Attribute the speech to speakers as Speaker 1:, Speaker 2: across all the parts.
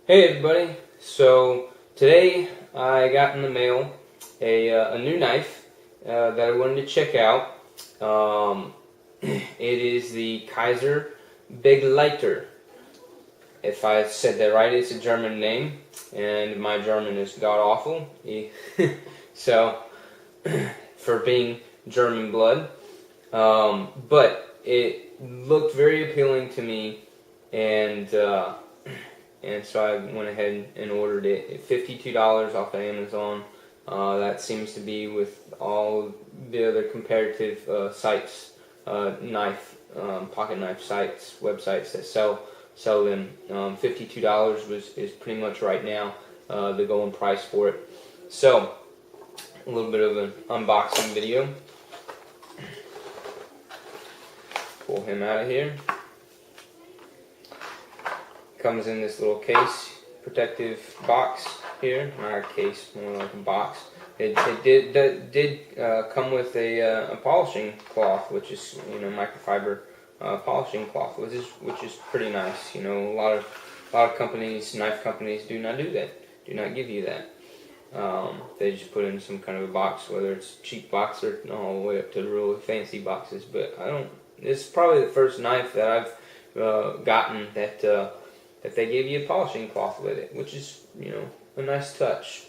Speaker 1: Hey everybody, so today I got in the mail a new knife that I wanted to check out. It is the Kizer Begleiter. If I said that right, it's a German name, and my German is god-awful. So, for being German blood. But it looked very appealing to me, and so I went ahead and ordered it. $52 off of Amazon. That seems to be with all the other comparative sites, pocket knife sites, websites that sell them. $52 is pretty much right now the going price for it. So a little bit of an unboxing video. Pull him out of here. Comes in this little case, protective box here. Not a case, more like a box. It did come with a polishing cloth, which is microfiber polishing cloth, which is pretty nice. A lot of companies, knife companies, do not do that. Do not give you that. They just put in some kind of a box, whether it's a cheap box or all the way up to the really fancy boxes. But I don't. This is probably the first knife that I've gotten that they give you a polishing cloth with it, which is a nice touch.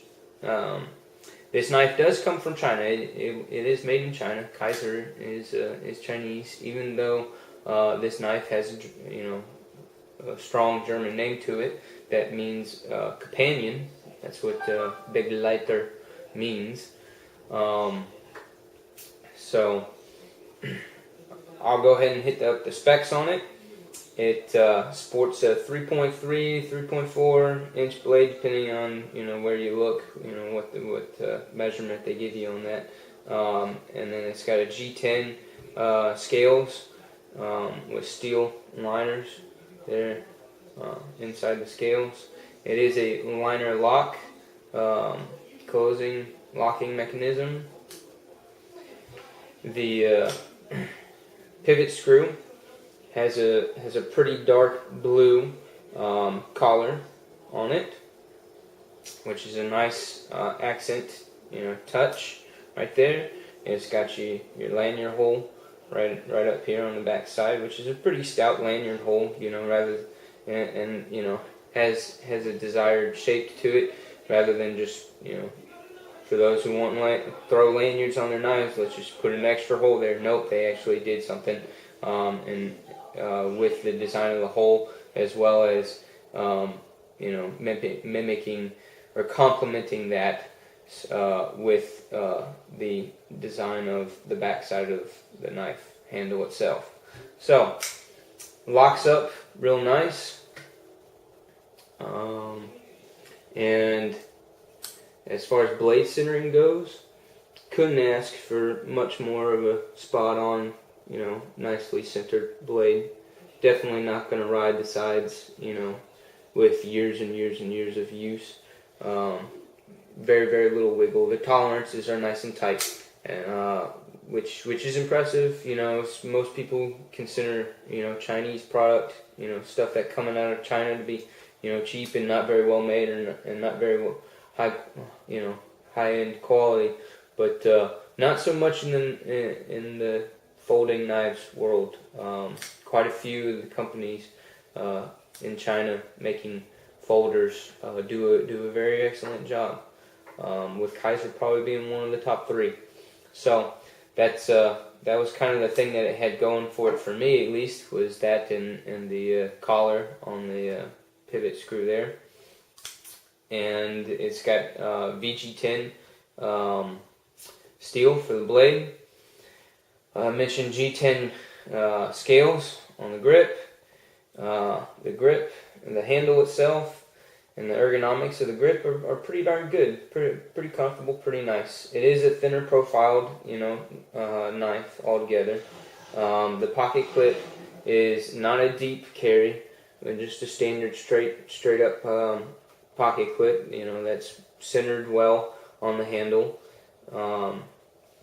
Speaker 1: This knife does come from China. It is made in China. Kizer is Chinese, even though this knife has a strong German name to it. That means companion. That's what Begleiter means. So I'll go ahead and hit up the specs on it. It sports a 3.3, 3.4 inch blade, depending on where you look, what measurement they give you on that. And then it's got a G10 scales with steel liners there inside the scales. It is a liner lock, closing locking mechanism. The pivot screw has a pretty dark blue collar on it, which is a nice accent touch right there. It's got your lanyard hole right up here on the back side, which is a pretty stout lanyard hole, and has a desired shape to it, rather than just for those who want to throw lanyards on their knives, let's just put an extra hole there. Nope, they actually did something with the design of the hole, as well as mimicking or complementing that with the design of the backside of the knife handle itself. So locks up real nice, and as far as blade centering goes, couldn't ask for much more of a spot on, nicely centered blade. Definitely not going to ride the sides, with years and years and years of use. Very, very little wiggle. The tolerances are nice and tight, and which is impressive. Most people consider Chinese product, stuff that coming out of China to be cheap and not very well made, and not very well high end quality. But not so much in the folding knives world. Quite a few of the companies in China making folders do a very excellent job, with Kizer probably being one of the top 3. So that was kind of the thing that it had going for it, for me at least, was that and the collar on the pivot screw there. And it's got VG10 steel for the blade. I mentioned G10 scales on the grip and the handle itself, and the ergonomics of the grip are pretty darn good, pretty comfortable, pretty nice. It is a thinner profiled knife altogether. The pocket clip is not a deep carry, but just a standard straight up pocket clip, that's centered well on the handle.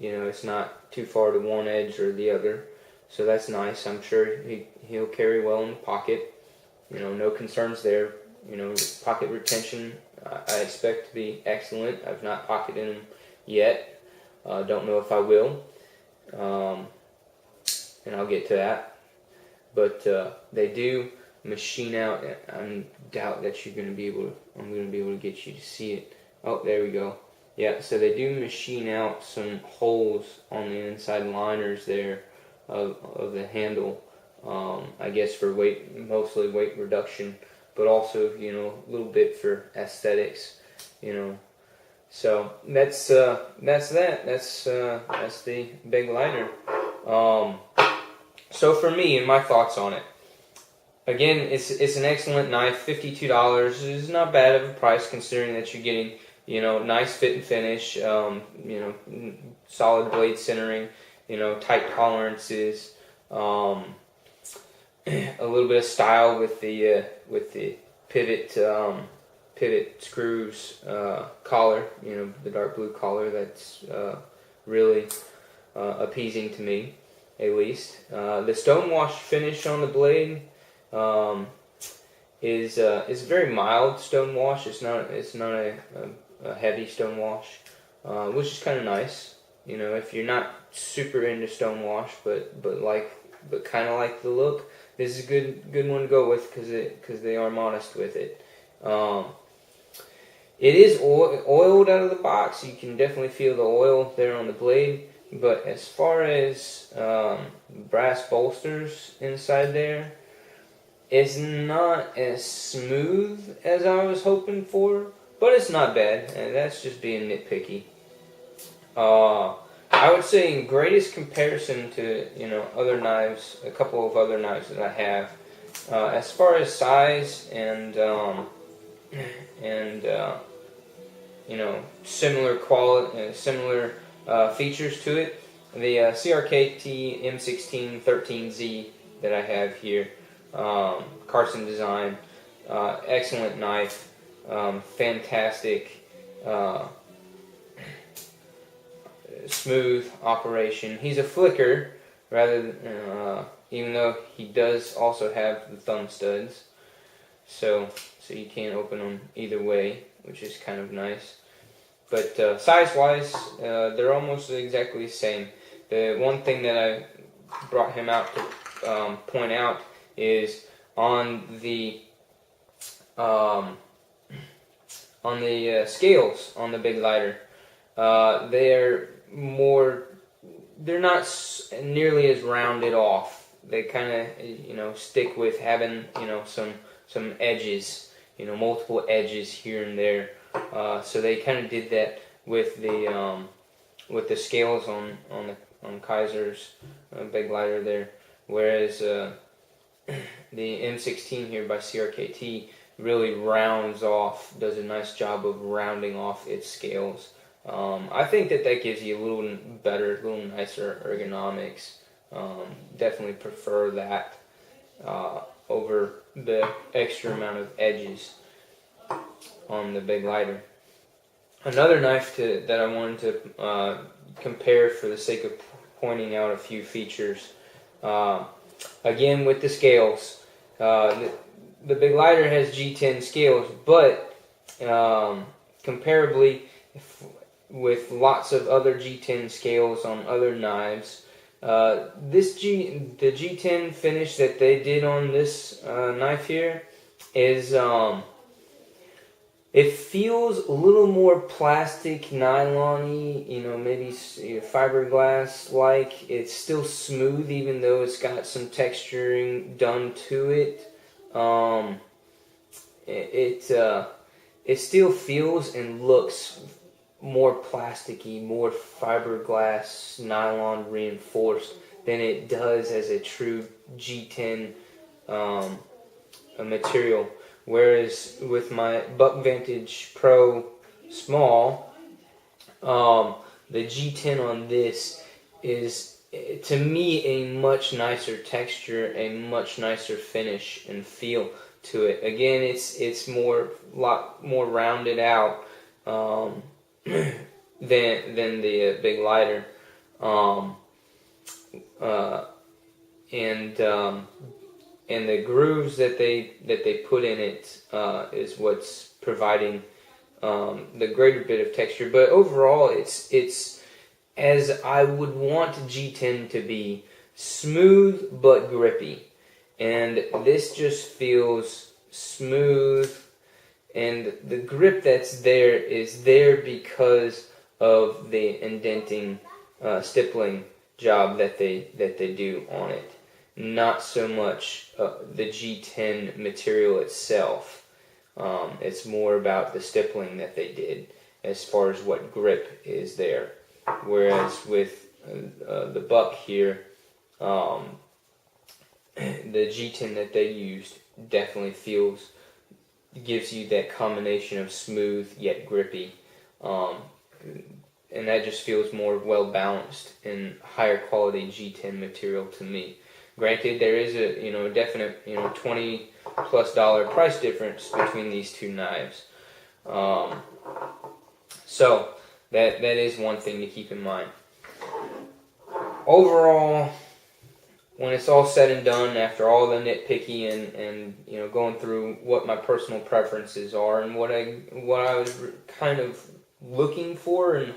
Speaker 1: It's not too far to one edge or the other, so that's nice. I'm sure he'll carry well in the pocket. No concerns there. Pocket retention, I expect to be excellent. I've not pocketed them yet. Don't know if I will, and I'll get to that. But they do machine out. I doubt that I'm going to be able to get you to see it. Oh, there we go. Yeah, so they do machine out some holes on the inside liners there of the handle. I guess for mostly weight reduction, but also a little bit for aesthetics. So that's that. That's the Begleiter. So for me and my thoughts on it. Again, it's an excellent knife. $52 is not bad of a price considering that you're getting nice fit and finish. Solid blade centering. Tight tolerances. A little bit of style with the pivot screws collar. The dark blue collar. That's really appeasing to me, at least. The stonewash finish on the blade is very mild stonewash. It's not a heavy stonewash, which is kind of nice. If you're not super into stonewash, but kind of like the look, this is a good one to go with because they are modest with it. It is oiled out of the box. You can definitely feel the oil there on the blade. But as far as brass bolsters inside there, it's not as smooth as I was hoping for, but it's not bad, and that's just being nitpicky. I would say in greatest comparison to other knives, a couple of other knives that I have, as far as size and similar quality, similar features to it, the CRKT M16 13Z that I have here, Carson design, excellent knife, fantastic, smooth operation. He's a flicker rather than, even though he does also have the thumb studs, so you can open them either way, which is kind of nice. But size-wise, they're almost exactly the same. The one thing that I brought him out to point out is on the scales on the Begleiter, they're not nearly as rounded off. They kind of stick with having some edges, multiple edges here and there. So they kind of did that with the scales on Kizer's Begleiter there, whereas the M16 here by CRKT really rounds off, does a nice job of rounding off its scales. I think that gives you a little better, a little nicer ergonomics. Definitely prefer that over the extra amount of edges on the Begleiter. Another knife that I wanted to compare for the sake of pointing out a few features. Again, with the scales, the Begleiter has G10 scales, but comparably with lots of other G10 scales on other knives, the G10 finish that they did on this knife here is it feels a little more plastic, nylon-y, maybe fiberglass-like. It's still smooth, even though it's got some texturing done to it. It still feels and looks more plasticky, more fiberglass, nylon reinforced than it does as a true G10 material. Whereas with my Buck Vantage Pro Small, the G10 on this is, to me, a much nicer texture, a much nicer finish and feel to it. Again, it's lot more rounded out than the Begleiter, and the grooves that they put in it is what's providing the greater bit of texture. But overall, it's as I would want G10 to be, smooth but grippy. And this just feels smooth, and the grip that's there is there because of the indenting, stippling job that they do on it. Not so much the G10 material itself. It's more about the stippling that they did as far as what grip is there. Whereas with the Buck here, the G10 that they used definitely gives you that combination of smooth yet grippy, and that just feels more well balanced and higher quality G10 material to me. Granted, there is a definite $20+ price difference between these two knives, so that is one thing to keep in mind. Overall, when it's all said and done, after all the nitpicky and going through what my personal preferences are and what I was kind of looking for and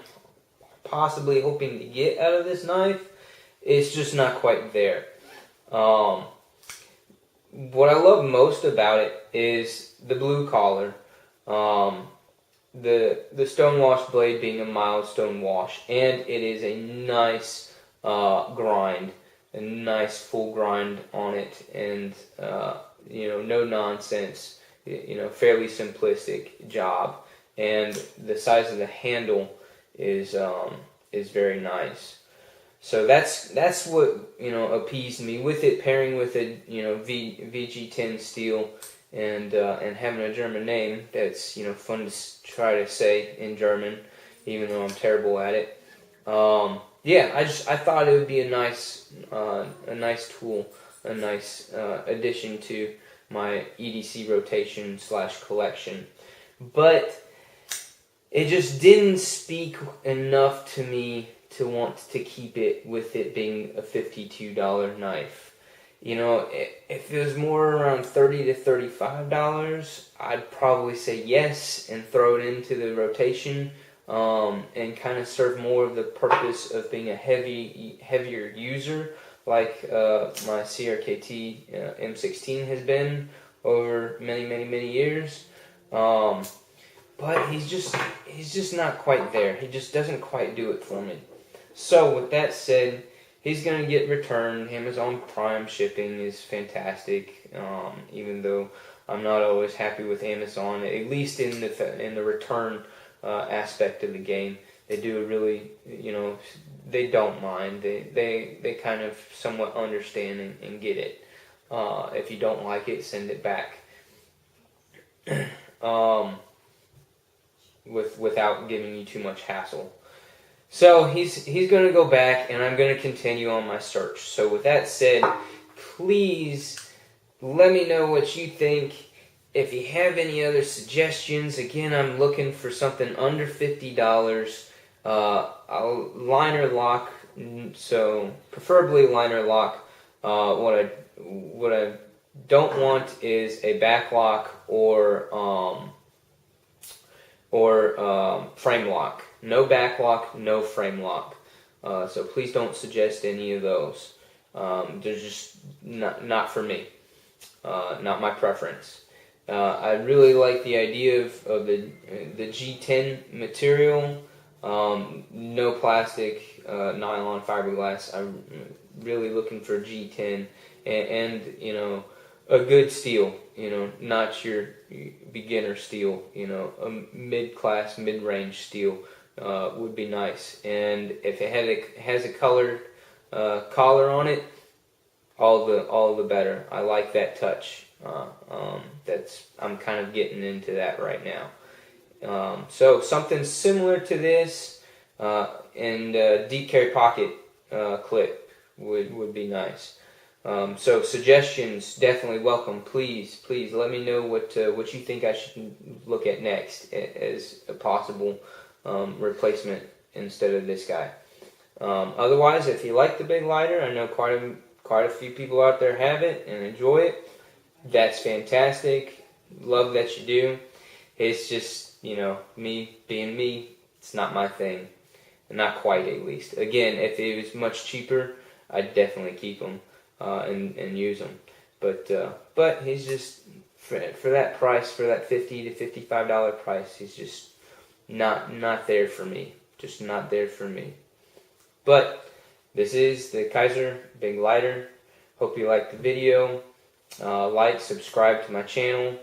Speaker 1: possibly hoping to get out of this knife, it's just not quite there. What I love most about it is the blue collar, the stonewash blade being a mild stone wash, and it is a nice grind, a nice full grind on it, and no nonsense, fairly simplistic job, and the size of the handle is very nice. So that's what appeased me with it, pairing with a VG10 steel and having a German name that's fun to try to say in German, even though I'm terrible at it. I thought it would be a nice tool, a nice addition to my EDC rotation / collection, but it just didn't speak enough to me to want to keep it, with it being a $52 knife. If it was more around $30 to $35, I'd probably say yes and throw it into the rotation, and kind of serve more of the purpose of being a heavier user, like my CRKT M16 has been over many years. But he's just not quite there. He just doesn't quite do it for me. So with that said, he's going to get returned. Amazon Prime shipping is fantastic, even though I'm not always happy with Amazon, at least in the return aspect of the game. They do a really, they don't mind. They kind of somewhat understand and get it. If you don't like it, send it back. Without giving you too much hassle. So he's going to go back, and I'm going to continue on my search. So with that said, please let me know what you think. If you have any other suggestions, again, I'm looking for something under $50. A liner lock, so preferably liner lock. What I don't want is a back lock or frame lock. No back lock, no frame lock. So please don't suggest any of those. They're just not for me. Not my preference. I really like the idea of the G10 material. No plastic, nylon, fiberglass. I'm really looking for G10 and a good steel, not your beginner steel, a mid-class, mid-range steel would be nice. And if it has a colored collar on it, all the better. I like that touch. I'm kind of getting into that right now. So something similar to this and deep carry pocket clip would be nice. So suggestions definitely welcome. Please let me know what you think I should look at next as a possible replacement instead of this guy. Otherwise, if you like the Begleiter, I know quite a few people out there have it and enjoy it. that's fantastic. Love that you do. It's just, me being me, it's not my thing. Not quite, at least. Again, if it was much cheaper, I'd definitely keep them and use them. But he's just, for that price, for that $50 to $55 price, he's just not there for me. Just not there for me. But this is the Kizer Begleiter. Hope you liked the video. Like, subscribe to my channel,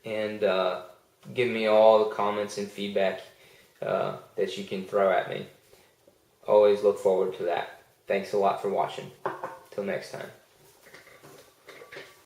Speaker 1: and give me all the comments and feedback that you can throw at me. Always look forward to that. Thanks a lot for watching. Till next time.